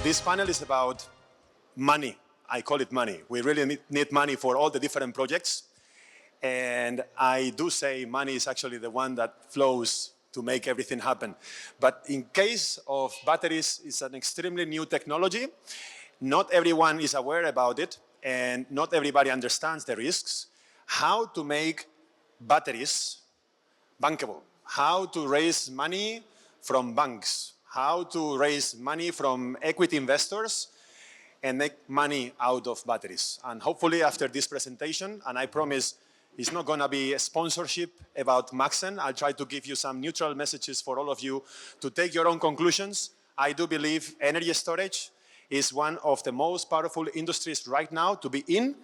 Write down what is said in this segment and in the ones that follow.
This panel is about money. I call it money. We really need money for all the different projects. And I do say money is actually the one that flows to make everything happen. But in case of batteries, it's an extremely new technology. Not everyone is aware about it, and not everybody understands the risks. How to make batteries bankable, how to raise money from banks, how to raise money from equity investors and make money out of batteries. And hopefully after this presentation, and I promise it's not going to be a sponsorship about Maxxen, I'll try to give you some neutral messages for all of you to take your own conclusions. I do believe energy storage is one of the most powerful industries right now to be in,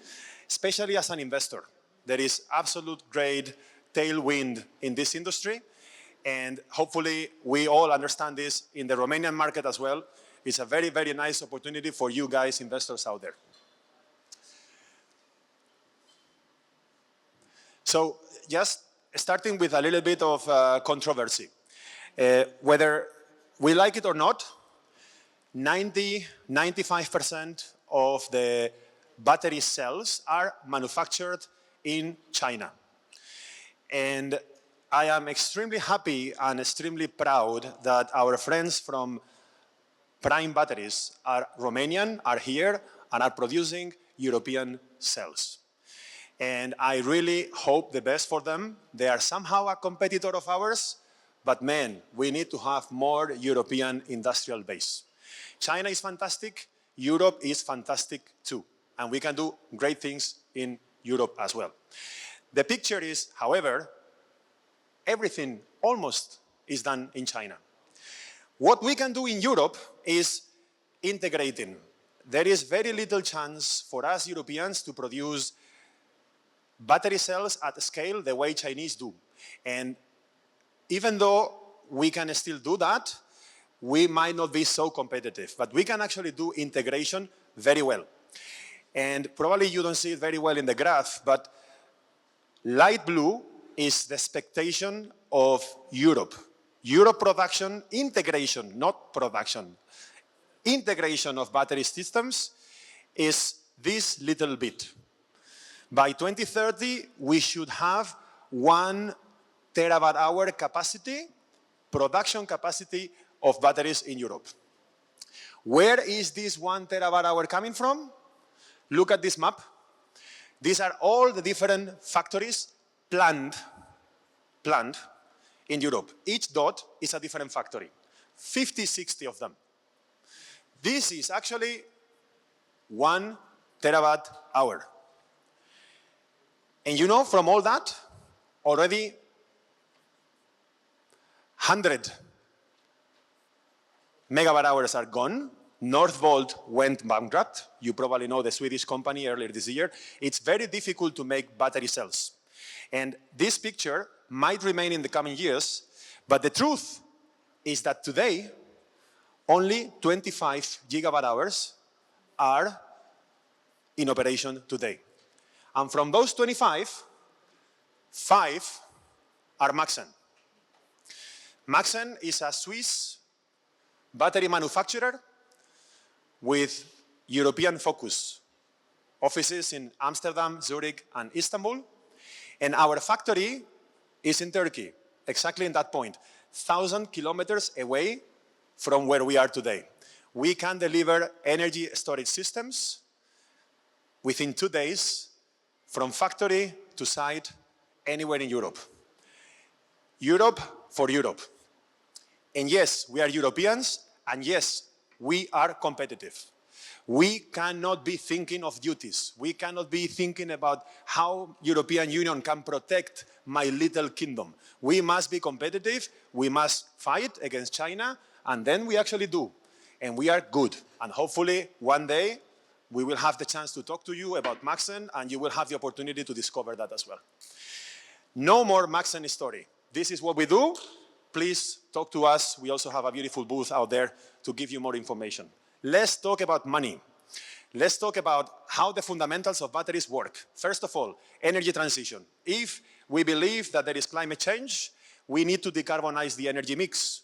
especially as an investor. There is absolute great tailwind in this industry, and hopefully we all understand this in the Romanian market as well. It's a very, very nice opportunity for you guys, investors out there. So just starting with a little bit of controversy. Whether we like it or not, 95% of the battery cells are manufactured in China. And I am extremely happy and extremely proud that our friends from Prime Batteries are Romanian, are here, and are producing European cells. And I really hope the best for them. They are somehow a competitor of ours, but man, we need to have more European industrial base. China is fantastic, Europe is fantastic too, and we can do great things in Europe as well. The picture is, however, everything almost is done in China. What we can do in Europe is integrating. There is very little chance for us Europeans to produce battery cells at scale the way Chinese do. And even though we can still do that, we might not be so competitive, but we can actually do integration very well. And probably you don't see it very well in the graph, but light blue is the expectation of Europe. Europe production, integration, not production. Integration of battery systems is this little bit. By 2030, we should have 1 terawatt-hour capacity, production capacity of batteries in Europe. Where is this 1 terawatt-hour coming from? Look at this map. These are all the different factories planned in Europe. Each dot is a different factory, 50, 60 of them. This is actually 1 terawatt-hour. And you know, from all that, already 100 megawatt-hours are gone. Northvolt went bankrupt. You probably know the Swedish company earlier this year. It's very difficult to make battery cells. And this picture might remain in the coming years, but the truth is that today, only 25 gigawatt-hours are in operation today. And from those 25, 5 are Maxxen. Maxxen is a Swiss battery manufacturer with European focus. Offices in Amsterdam, Zurich, and Istanbul. And our factory is in Turkey, exactly in that point, 1,000 kilometers away from where we are today. We can deliver energy storage systems within 2 days from factory to site anywhere in Europe. Europe for Europe. And yes, we are Europeans, and yes, we are competitive. We cannot be thinking of duties. We cannot be thinking about how European Union can protect my little kingdom. We must be competitive, we must fight against China, and then we actually do. And we are good. And hopefully one day we will have the chance to talk to you about Maxxen, and you will have the opportunity to discover that as well. No more Maxxen story. This is what we do. Please talk to us. We also have a beautiful booth out there to give you more information. Let's talk about money. Let's talk about how the fundamentals of batteries work. First of all, energy transition. If we believe that there is climate change, we need to decarbonize the energy mix.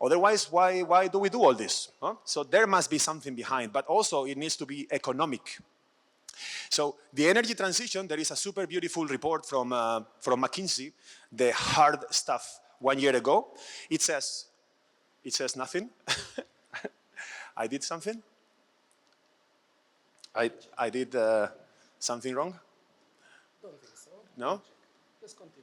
Otherwise, why do we do all this? Huh? So there must be something behind, but also it needs to be economic. So the energy transition, there is a super beautiful report from McKinsey, the hard stuff 1 year ago. It says nothing. I did something? I did something wrong? Don't think so. No? Just continue.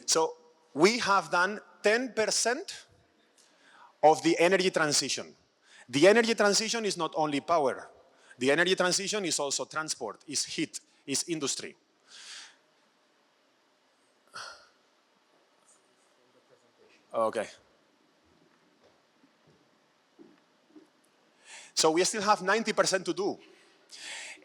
So we have done 10% of the energy transition. The energy transition is not only power. The energy transition is also transport, is heat, is industry. Okay. So we still have 90% to do.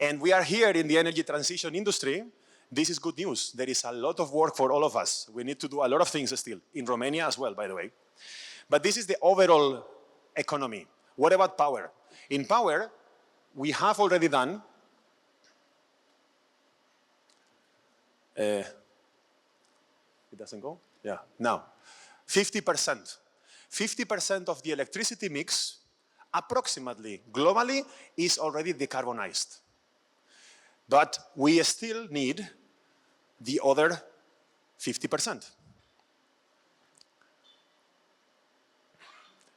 And we are here in the energy transition industry. This is good news. There is a lot of work for all of us. We need to do a lot of things still, in Romania as well, by the way. But this is the overall economy. What about power? In power, we have already done it doesn't go? Yeah, now, 50%. 50% of the electricity mix, approximately, globally, is already decarbonized. But we still need the other 50%.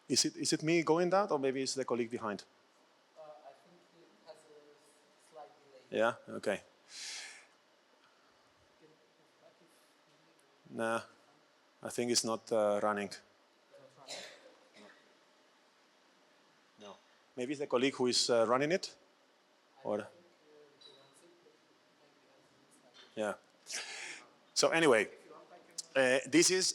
Is it me going that, or maybe it's the colleague behind? I think it has a slight delay. Yeah, okay. Nah, I think it's not running. No. Maybe it's the colleague who is running it? Or? Yeah. So anyway, this is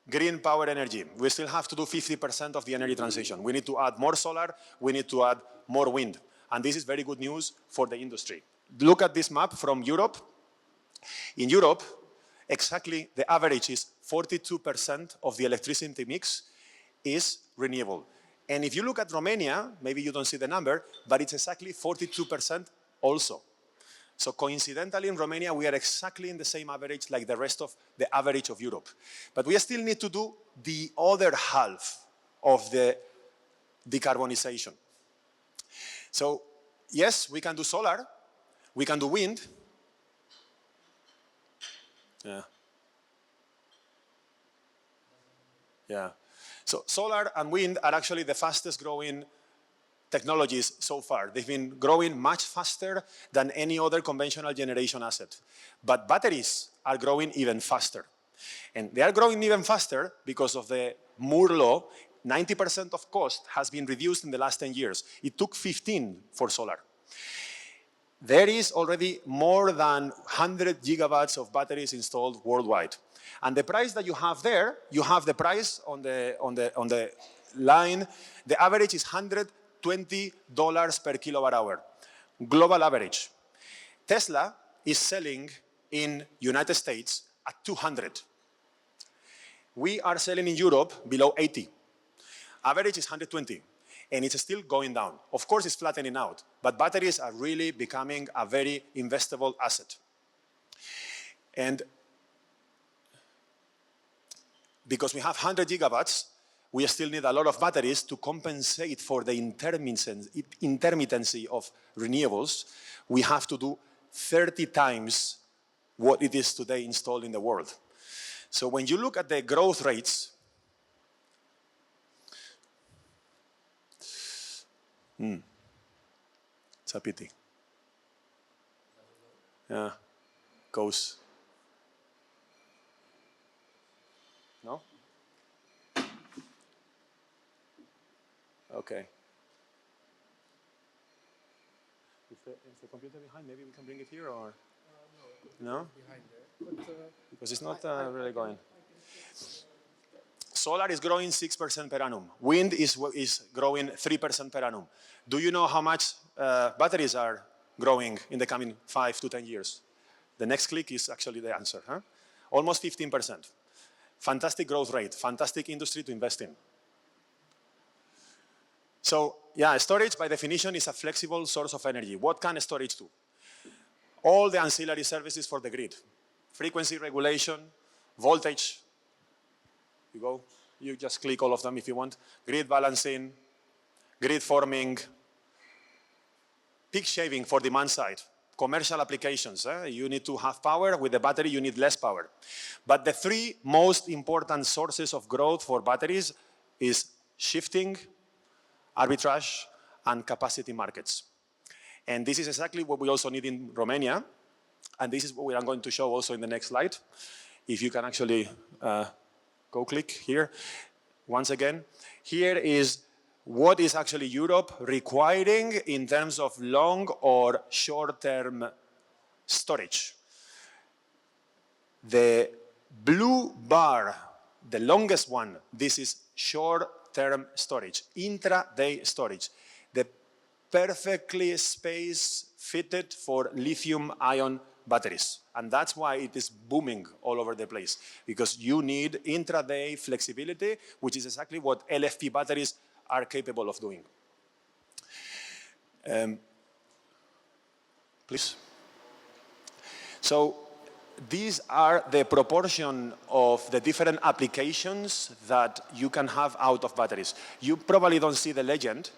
green power energy. We still have to do 50% of the energy transition. We need to add more solar, we need to add more wind. And this is very good news for the industry. Look at this map from Europe. In Europe, exactly the average is 42% of the electricity mix is renewable. And if you look at Romania, maybe you don't see the number, but it's exactly 42% also. So coincidentally, in Romania, we are exactly in the same average like the rest of the average of Europe. But we still need to do the other half of the decarbonization. So yes, we can do solar, we can do wind. Yeah. Yeah. So solar and wind are actually the fastest growing technologies so far. They've been growing much faster than any other conventional generation asset. But batteries are growing even faster. And they are growing even faster because of the Moore law. 90% of cost has been reduced in the last 10 years. It took 15 for solar. There is already more than 100 gigawatts of batteries installed worldwide. And the price that you have there, you have the price on the line. The average is $120 per kilowatt hour, global average. Tesla is selling in United States at 200. We are selling in Europe below 80. Average is 120, and it's still going down. Of course, it's flattening out, but batteries are really becoming a very investable asset. And because we have 100 gigawatts, we still need a lot of batteries to compensate for the intermittency of renewables. We have to do 30 times what it is today installed in the world. So when you look at the growth rates, it's a pity. Yeah, goes. No? Okay. Is the computer behind? Maybe we can bring it here, or? No? Behind there. But, because it's not really going. Solar is growing 6% per annum. Wind is growing 3% per annum. Do you know how much batteries are growing in the coming 5 to 10 years? The next click is actually the answer. Huh? Almost 15%. Fantastic growth rate, fantastic industry to invest in. So, yeah, storage by definition is a flexible source of energy. What can storage do? All the ancillary services for the grid. Frequency regulation, voltage You just click all of them if you want. Grid balancing, grid forming, peak shaving for demand side, commercial applications. You need to have power. With the battery, you need less power. But the three most important sources of growth for batteries is shifting, arbitrage, and capacity markets. And this is exactly what we also need in Romania. And this is what we are going to show also in the next slide. If you can actually go click here. Once again, here is what is actually Europe requiring in terms of long or short-term storage. The blue bar, the longest one, this is short-term storage, intraday storage. The perfectly space-fitted for lithium-ion batteries. And that's why it is booming all over the place, because you need intraday flexibility, which is exactly what LFP batteries are capable of doing. Please. So these are the proportion of the different applications that you can have out of batteries. You probably don't see the legend,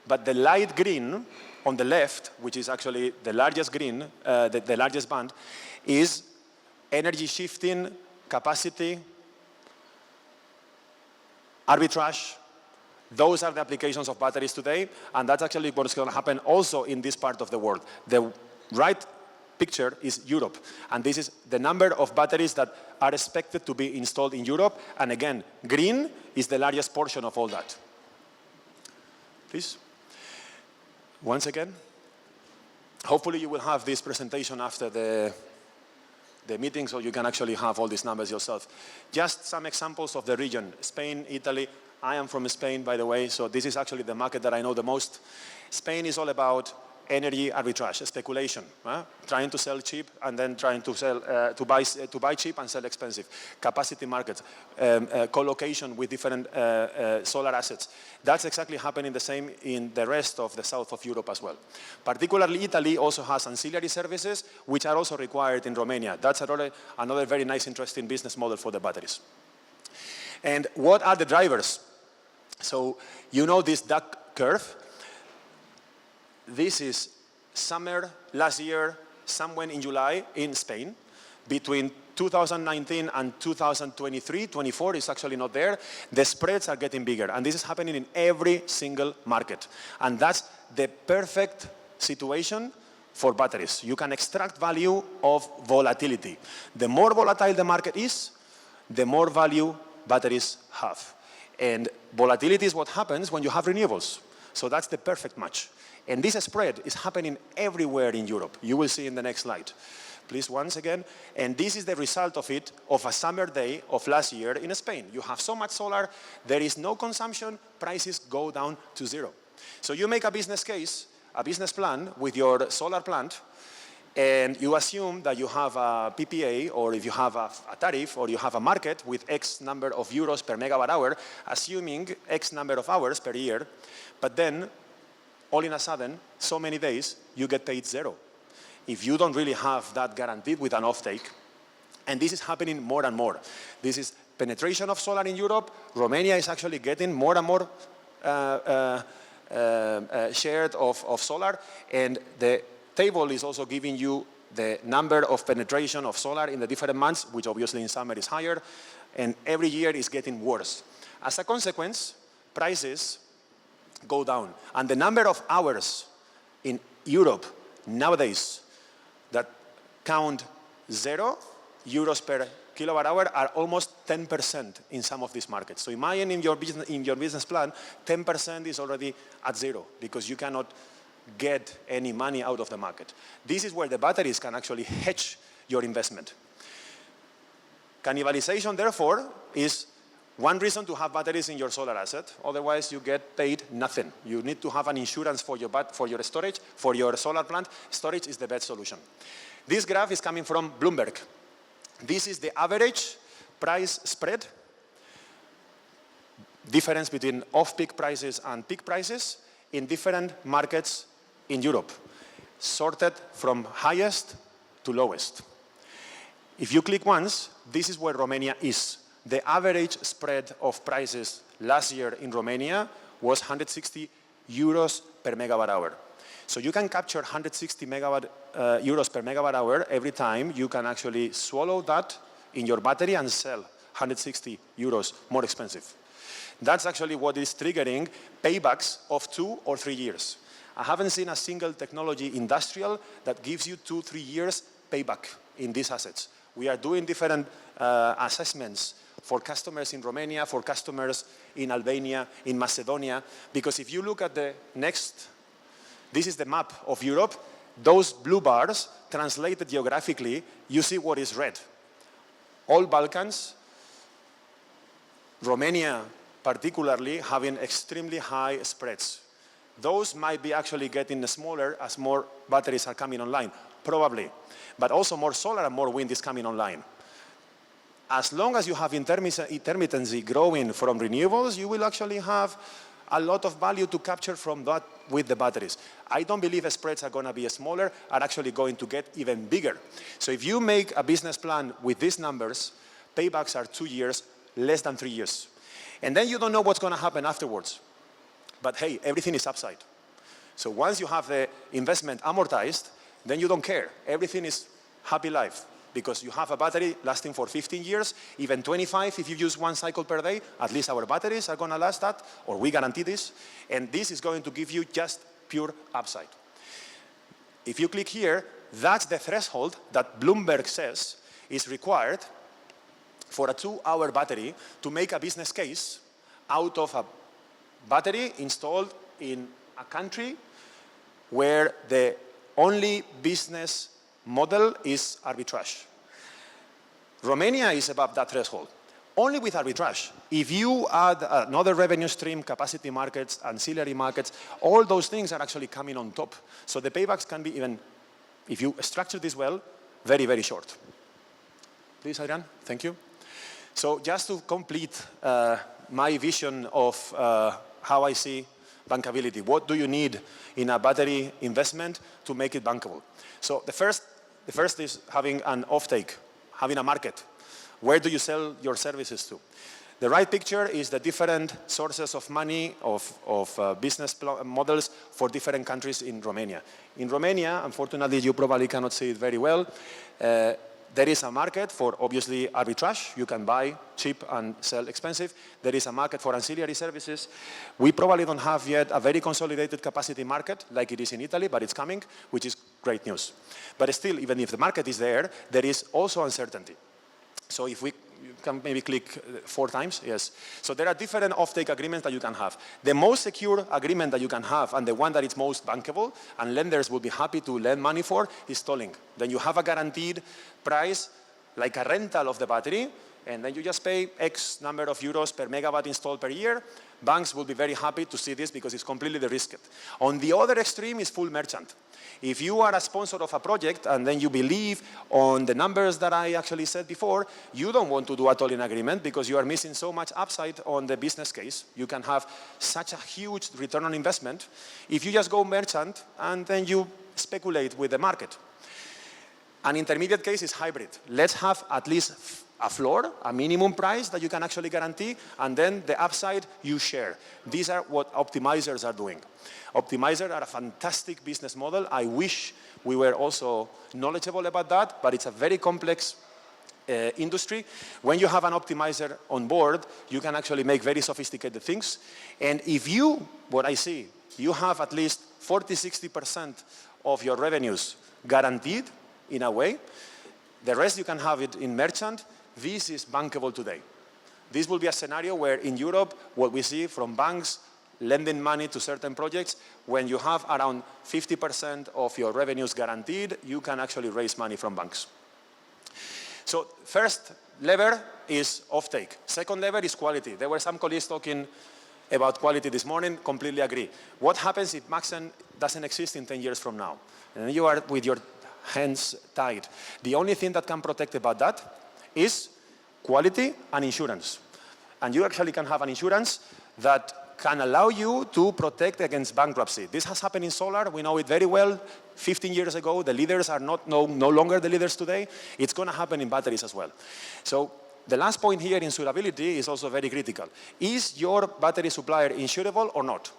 but the light green on the left, which is actually the largest green, the largest band, is energy shifting, capacity, arbitrage. Those are the applications of batteries today, and that's actually what's going to happen also in this part of the world. The right picture is Europe, and this is the number of batteries that are expected to be installed in Europe, and again, green is the largest portion of all that. Please. Once again, hopefully you will have this presentation after the meeting, so you can actually have all these numbers yourself. Just some examples of the region: Spain, Italy. I am from Spain, by the way, so this is actually the market that I know the most. Spain is all about energy arbitrage, speculation, trying to sell cheap and then trying to sell to buy cheap and sell expensive. Capacity markets, co-location with different solar assets. That's exactly happening the same in the rest of the south of Europe as well. Particularly, Italy also has ancillary services which are also required in Romania. That's another very nice, interesting business model for the batteries. And what are the drivers? So you know this duck curve. This is summer last year, somewhere in July in Spain. Between 2019 and 2023, 24 is actually not there. The spreads are getting bigger, and this is happening in every single market. And that's the perfect situation for batteries. You can extract value of volatility. The more volatile the market is, the more value batteries have. And volatility is what happens when you have renewables. So that's the perfect match. And this spread is happening everywhere in Europe. You will see in the next slide. Please, once again. And this is the result of it, of a summer day of last year in Spain. You have so much solar, there is no consumption, prices go down to zero. So you make a business case, a business plan with your solar plant, and you assume that you have a PPA, or if you have a tariff, or you have a market with X number of euros per megawatt hour, assuming X number of hours per year, but then all in a sudden, so many days, you get paid zero. If you don't really have that guaranteed with an offtake, and this is happening more and more. This is penetration of solar in Europe. Romania is actually getting more and more share of solar, and the table is also giving you the number of penetration of solar in the different months, which obviously in summer is higher, and every year is getting worse. As a consequence, prices go down. And the number of hours in Europe nowadays that count 0 euros per kilowatt hour are almost 10% in some of these markets. So imagine in your business plan, 10% is already at zero, because you cannot get any money out of the market. This is where the batteries can actually hedge your investment. Cannibalization, therefore, is one reason to have batteries in your solar asset. Otherwise, you get paid nothing. You need to have an insurance for your storage, for your solar plant. Storage is the best solution. This graph is coming from Bloomberg. This is the average price spread, difference between off-peak prices and peak prices in different markets in Europe, sorted from highest to lowest. If you click once, this is where Romania is. the average spread of prices last year in Romania was 160 euros per megawatt hour. So you can capture 160 euros per megawatt hour every time you can actually swallow that in your battery and sell 160 euros more expensive. That's actually what is triggering paybacks of 2 or 3 years. I haven't seen a single technology industrial that gives you 2 or 3 years payback in these assets. We are doing different assessments for customers in Romania, for customers in Albania, in Macedonia, because if you look at the next, this is the map of Europe, those blue bars translated geographically, you see what is red. All Balkans, Romania particularly having extremely high spreads. Those might be actually getting smaller as more batteries are coming online, probably. But also more solar and more wind is coming online. As long as you have intermittency growing from renewables, you will actually have a lot of value to capture from that with the batteries. I don't believe spreads are going to be smaller, are actually going to get even bigger. So if you make a business plan with these numbers, paybacks are 2 years, less than 3 years. And then you don't know what's going to happen afterwards. But hey, everything is upside. So once you have the investment amortized, then you don't care. Everything is happy life because you have a battery lasting for 15 years, even 25 if you use 1 cycle per day. At least our batteries are going to last that, or we guarantee this. And this is going to give you just pure upside. If you click here, that's the threshold that Bloomberg says is required for a 2-hour battery to make a business case out of a battery installed in a country where the only business model is arbitrage. Romania is above that threshold, only with arbitrage. If you add another revenue stream, capacity markets, ancillary markets, all those things are actually coming on top. So the paybacks can be even, if you structure this well, very, very short. Please, Adrian, thank you. So just to complete my vision of how I see bankability, what do you need in a battery investment to make it bankable? So the first is having an offtake, having a market. Where do you sell your services to? The right picture is the different sources of money, of business models for different countries in Romania. In Romania, unfortunately, you probably cannot see it very well. There is a market for, obviously, arbitrage. You can buy cheap and sell expensive. There is a market for ancillary services. We probably don't have yet a very consolidated capacity market like it is in Italy, but it's coming, which is great news. But still, even if the market is there, there is also uncertainty. So if you can maybe click 4 times, yes. So there are different offtake agreements that you can have. The most secure agreement that you can have, and the one that is most bankable, and lenders will be happy to lend money for, is tolling. Then you have a guaranteed price, like a rental of the battery, and then you just pay X number of euros per megawatt installed per year. Banks will be very happy to see this because it's completely de-risked. On the other extreme is full merchant. If you are a sponsor of a project and then you believe on the numbers that I actually said before, you don't want to do a tolling agreement because you are missing so much upside on the business case. You can have such a huge return on investment if you just go merchant and then you speculate with the market. An intermediate case is hybrid. Let's have at least a floor, a minimum price that you can actually guarantee, and then the upside you share. These are what optimizers are doing. Optimizers are a fantastic business model. I wish we were also knowledgeable about that, but it's a very complex industry. When you have an optimizer on board, you can actually make very sophisticated things. And if you, what I see, you have at least 40–60% of your revenues guaranteed in a way, the rest you can have it in merchant. This is bankable today. This will be a scenario where in Europe, what we see from banks lending money to certain projects, when you have around 50% of your revenues guaranteed, you can actually raise money from banks. So first lever is offtake. Second lever is quality. There were some colleagues talking about quality this morning, completely agree. What happens if Maxxen doesn't exist in 10 years from now? And you are with your hands tied. The only thing that can protect about that is quality and insurance. And you actually can have an insurance that can allow you to protect against bankruptcy. This has happened in solar. We know it very well. 15 years ago, the leaders are no longer the leaders today. It's going to happen in batteries as well. So the last point here, insurability, is also very critical. Is your battery supplier insurable or not?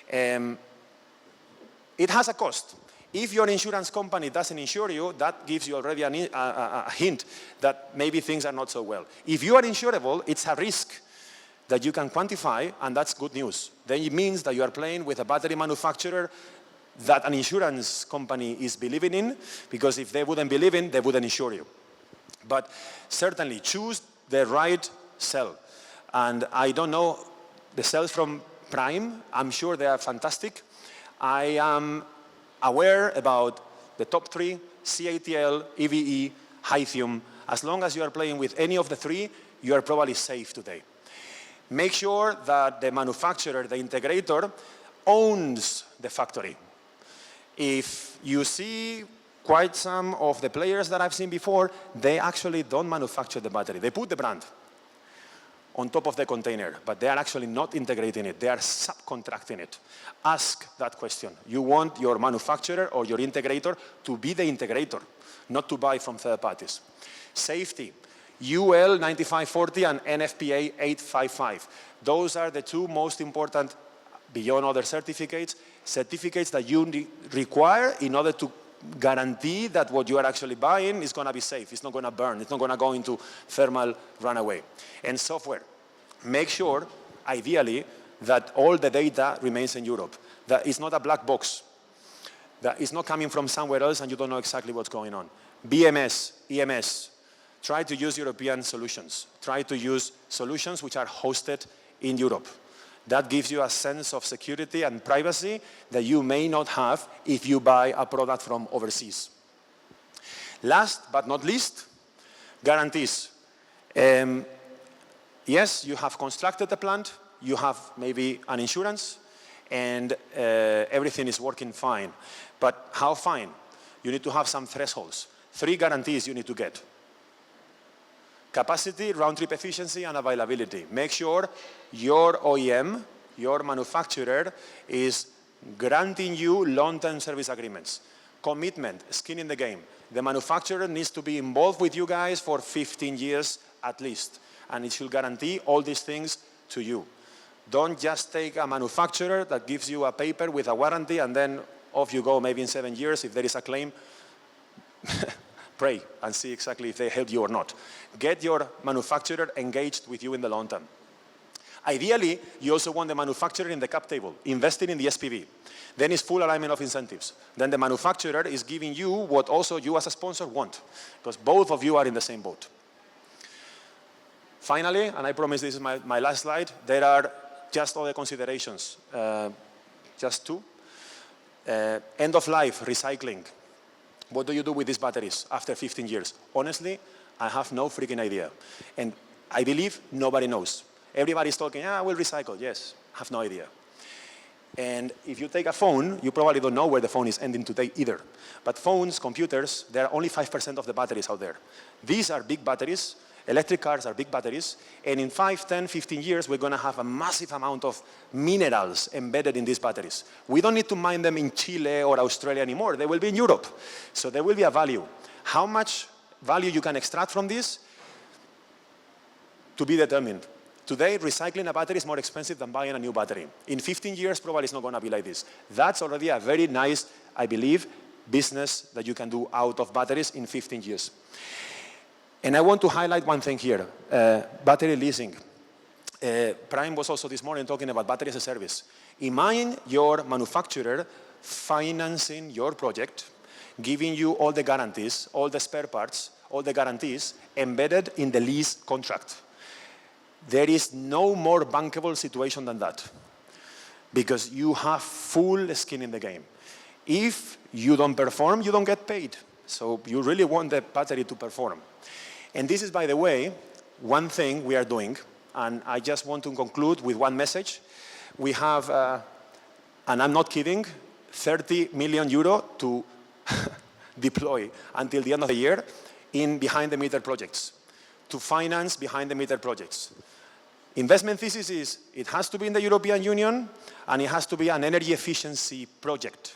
It has a cost. If your insurance company doesn't insure you, that gives you already a hint that maybe things are not so well. If you are insurable, it's a risk that you can quantify, and that's good news. Then it means that you are playing with a battery manufacturer that an insurance company is believing in, because if they wouldn't believe in, they wouldn't insure you. But certainly choose the right cell. And I don't know the cells from Prime. I'm sure they are fantastic. I am aware about the top three, CATL, EVE, Lithium. As long as you are playing with any of the three, you are probably safe today. Make sure that the manufacturer, the integrator, owns the factory. If you see quite some of the players that I've seen before, they actually don't manufacture the battery. They put the brand on top of the container, but they are actually not integrating it. They are subcontracting it. Ask that question. You want your manufacturer or your integrator to be the integrator, not to buy from third parties. Safety. UL 9540 and NFPA 855. Those are the two most important, beyond other certificates that you require in order to guarantee that what you are actually buying is going to be safe. It's not going to burn. It's not going to go into thermal runaway. And software. Make sure, ideally, that all the data remains in Europe. That it's not a black box. That it's not coming from somewhere else and you don't know exactly what's going on. BMS, EMS. Try to use European solutions. Try to use solutions which are hosted in Europe. That gives you a sense of security and privacy that you may not have if you buy a product from overseas. Last but not least, guarantees. Yes, you have constructed the plant, you have maybe an insurance, and everything is working fine. But how fine? You need to have some thresholds. 3 guarantees you need to get. Capacity, round-trip efficiency, and availability. Make sure your OEM, your manufacturer, is granting you long-term service agreements. Commitment, skin in the game. The manufacturer needs to be involved with you guys for 15 years at least, and it should guarantee all these things to you. Don't just take a manufacturer that gives you a paper with a warranty and then off you go maybe in 7 years. If there is a claim, pray and see exactly if they help you or not. Get your manufacturer engaged with you in the long term. Ideally, you also want the manufacturer in the cap table, investing in the SPV. Then it's full alignment of incentives. Then the manufacturer is giving you what also you as a sponsor want, because both of you are in the same boat. Finally, and I promise this is my last slide, there are just other considerations, just 2. End of life, recycling. What do you do with these batteries after 15 years? Honestly, I have no freaking idea. And I believe nobody knows. Everybody's talking, we'll recycle. Yes, I have no idea. And if you take a phone, you probably don't know where the phone is ending today either. But phones, computers, there are only 5% of the batteries out there. These are big batteries. Electric cars are big batteries. And in 5, 10, 15 years, we're going to have a massive amount of minerals embedded in these batteries. We don't need to mine them in Chile or Australia anymore. They will be in Europe. So there will be a value. How much value you can extract from this? To be determined. Today, recycling a battery is more expensive than buying a new battery. In 15 years, probably it's not going to be like this. That's already a very nice, I believe, business that you can do out of batteries in 15 years. And I want to highlight one thing here, battery leasing. Prime was also this morning talking about battery as a service. Imagine your manufacturer financing your project, giving you all the guarantees, all the spare parts, all the guarantees embedded in the lease contract. There is no more bankable situation than that, because you have full skin in the game. If you don't perform, you don't get paid. So you really want the battery to perform. And this is, by the way, one thing we are doing, and I just want to conclude with one message. We have, and I'm not kidding, 30 million euro to deploy until the end of the year in behind-the-meter projects, to finance behind-the-meter projects. Investment thesis is it has to be in the European Union, and it has to be an energy efficiency project.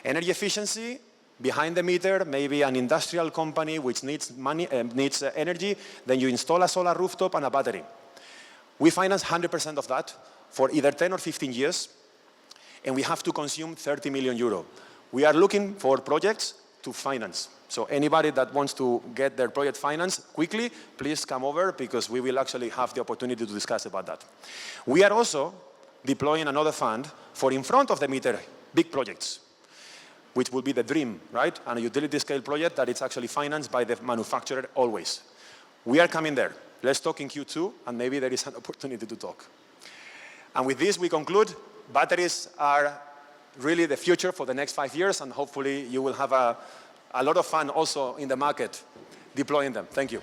Energy efficiency behind the meter, maybe an industrial company which needs money, needs energy, then you install a solar rooftop and a battery. We finance 100% of that for either 10 or 15 years, and we have to consume 30 million euro. We are looking for projects to finance. So anybody that wants to get their project financed quickly, please come over because we will actually have the opportunity to discuss about that. We are also deploying another fund for in front of the meter big projects, which will be the dream, right? And a utility scale project that is actually financed by the manufacturer always. We are coming there. Let's talk in Q2, and maybe there is an opportunity to talk. And with this, we conclude. Batteries are really the future for the next 5 years, and hopefully you will have a lot of fun also in the market deploying them. Thank you.